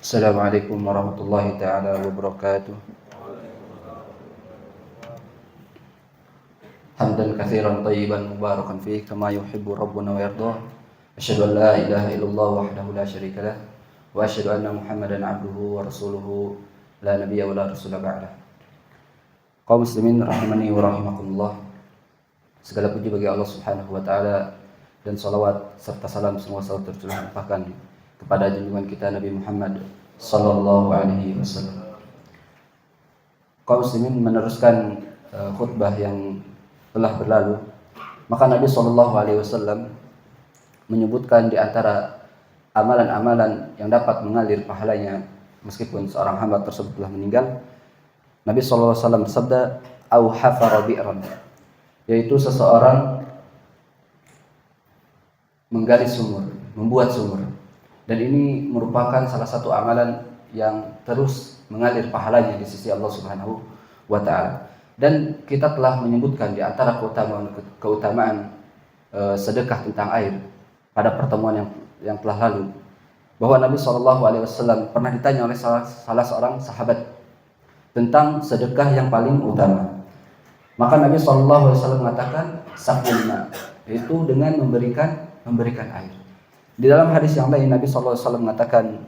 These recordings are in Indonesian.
Assalamualaikum warahmatullahi taala wabarakatuh. Hamdan katsiran thayyiban mubarakan fihi kama yuhibbu rabbuna wa yardah. Asyhadu an la ilaha illallah wahdahu la syarika lah wa asyhadu anna Muhammadan abduhu wa rasuluhu la nabiyya wa la rasula ba'dah. Kaum muslimin rahimani wa rahimakumullah. Segala puji bagi Allah Subhanahu wa taala dan salawat serta salam semua tercurahkan kepada junjungan kita Nabi Muhammad sallallahu alaihi wasallam. Kaum muslimin, meneruskan khutbah yang telah berlalu, maka Nabi sallallahu alaihi wasallam menyebutkan di antara amalan-amalan yang dapat mengalir pahalanya meskipun seorang hamba tersebut telah meninggal. Nabi sallallahu alaihi wasallam bersabda, "Au hafara bi'ran", yaitu seseorang menggali sumur, membuat sumur. Dan ini merupakan salah satu amalan yang terus mengalir pahalanya di sisi Allah Subhanahu wa taala. Dan kita telah menyebutkan di antara keutamaan sedekah tentang air pada pertemuan yang telah lalu, bahwa Nabi SAW pernah ditanya oleh salah seorang sahabat tentang sedekah yang paling utama. Maka Nabi SAW mengatakan saqul ma, yaitu dengan memberikan air. Di dalam hadis yang lain Nabi SAW mengatakan,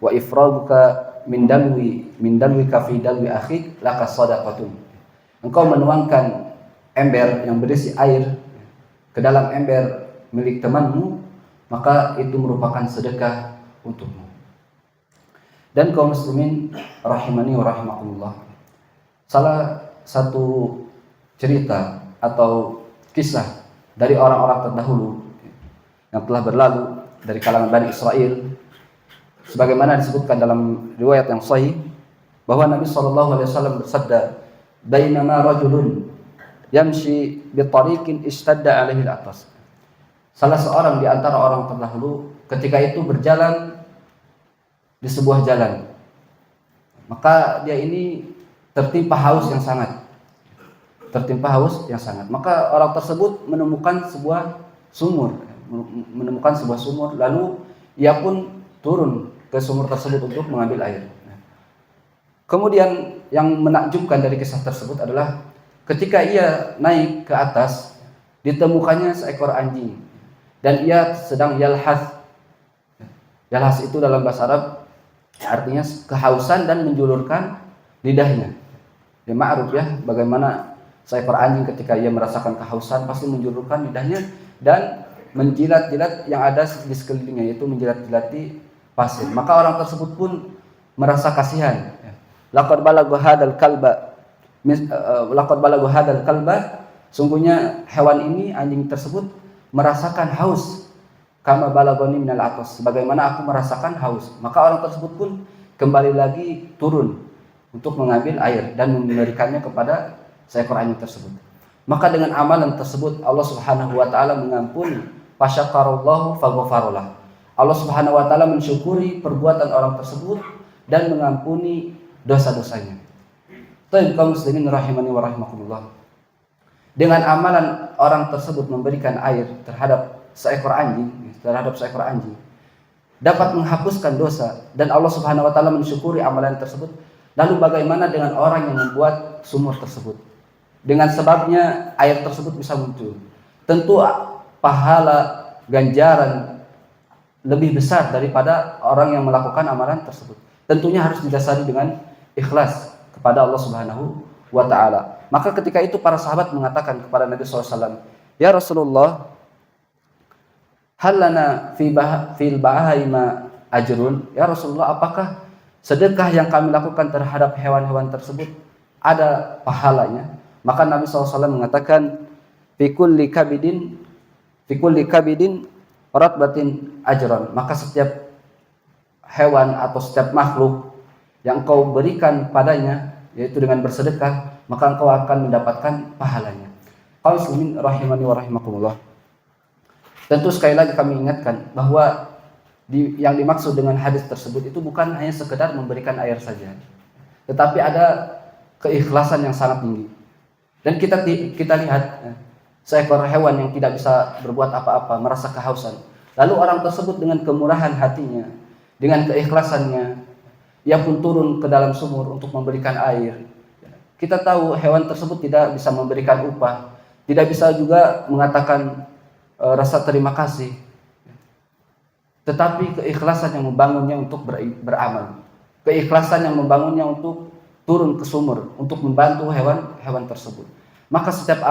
wa ifraguka min dalwika fi dalwi akhik laka sadaqatun. Engkau menuangkan ember yang berisi air ke dalam ember milik temanmu, maka itu merupakan sedekah untukmu. Dan kaum muslimin rahimani wa rahimakumullah, salah satu cerita atau kisah dari orang-orang terdahulu yang telah berlalu dari kalangan Bani Israel, sebagaimana disebutkan dalam riwayat yang sahih, bahwa Nabi SAW bersabda, "Bainama rajulun yamshi bi tariqin istadda alaihi al-atas." Salah seorang di antara orang terdahulu ketika itu berjalan di sebuah jalan, maka dia ini tertimpa haus yang sangat. Maka orang tersebut menemukan sebuah sumur, lalu ia pun turun ke sumur tersebut untuk mengambil air. Kemudian yang menakjubkan dari kisah tersebut adalah ketika ia naik ke atas, ditemukannya seekor anjing dan ia sedang yalhas. Yalhas itu dalam bahasa Arab artinya kehausan dan menjulurkan lidahnya. Ya ma'ruf ya, bagaimana seekor anjing ketika ia merasakan kehausan pasti menjulurkan lidahnya dan menjilat-jilat yang ada di sekelilingnya, yaitu menjilat-jilati pasir. Maka orang tersebut pun merasa kasihan. Laqad balagha hadzal kalba, sungguhnya hewan ini, anjing tersebut merasakan haus, kama balaghani minal atas, sebagaimana aku merasakan haus. Maka orang tersebut pun kembali lagi turun untuk mengambil air dan memberikannya kepada seekor anjing tersebut. Maka dengan amalan tersebut Allah Subhanahu wa taala mengampuni, fasyakarallahu faghfaralah. Allah Subhanahu wa taala mensyukuri perbuatan orang tersebut dan mengampuni dosa-dosanya. Baik kaum muslimin rahimani wa rahimakumullah, dengan amalan orang tersebut memberikan air terhadap seekor anjing dapat menghapuskan dosa dan Allah Subhanahu wa taala mensyukuri amalan tersebut. Lalu bagaimana dengan orang yang membuat sumur tersebut? Dengan sebabnya air tersebut bisa muncul. Tentu pahala ganjaran lebih besar daripada orang yang melakukan amalan tersebut. Tentunya harus didasari dengan ikhlas kepada Allah Subhanahu wa taala. Maka ketika itu para sahabat mengatakan kepada Nabi SAW, "Ya Rasulullah, hal lana fil bahaima ajrun?" Ya Rasulullah, apakah sedekah yang kami lakukan terhadap hewan-hewan tersebut ada pahalanya? Maka Nabi SAW mengatakan, "Fi kulli kabidin ratbatin ajran." Maka setiap hewan atau setiap makhluk yang kau berikan padanya, yaitu dengan bersedekah, maka engkau akan mendapatkan pahalanya. Kaum muslimin rahimani wa rahimakumullah, tentu sekali lagi kami ingatkan bahwa yang dimaksud dengan hadis tersebut itu bukan hanya sekedar memberikan air saja, tetapi ada keikhlasan yang sangat tinggi. Dan kita lihat seekor hewan yang tidak bisa berbuat apa-apa, merasa kehausan, lalu orang tersebut dengan kemurahan hatinya, dengan keikhlasannya ia pun turun ke dalam sumur untuk memberikan air. Kita tahu hewan tersebut tidak bisa memberikan upah, tidak bisa juga mengatakan rasa terima kasih. Tetapi keikhlasan yang membangunnya untuk beramal, keikhlasan yang membangunnya untuk turun ke sumur untuk membantu hewan tersebut. Maka setiap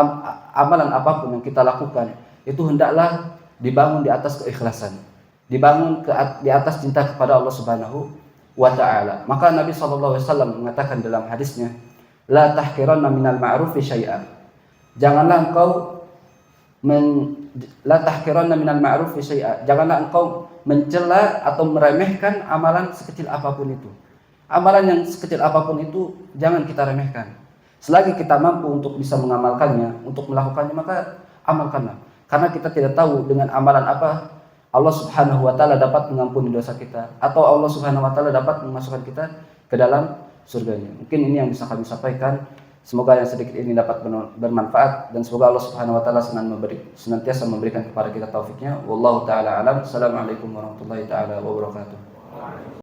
amalan apapun yang kita lakukan itu hendaklah dibangun di atas keikhlasan, dibangun di atas cinta kepada Allah Subhanahu wa taala. Maka Nabi SAW mengatakan dalam hadisnya, la tahqiranna minal ma'rufi syai'an. Janganlah engkau la tahqiranna minal ma'rufi syai'an. Janganlah engkau mencela atau meremehkan amalan sekecil apapun itu. Amalan yang sekecil apapun itu jangan kita remehkan. Selagi kita mampu untuk bisa mengamalkannya, untuk melakukannya, maka amalkanlah. Karena kita tidak tahu dengan amalan apa Allah Subhanahu wa taala dapat mengampuni dosa kita, atau Allah Subhanahu wa taala dapat memasukkan kita ke dalam surganya. Mungkin ini yang bisa kami sampaikan. Semoga yang sedikit ini dapat bermanfaat, dan semoga Allah Subhanahu wa taala senantiasa memberikan kepada kita taufiknya. Wallahu taala alam. Assalamualaikum warahmatullahi taala wabarakatuh.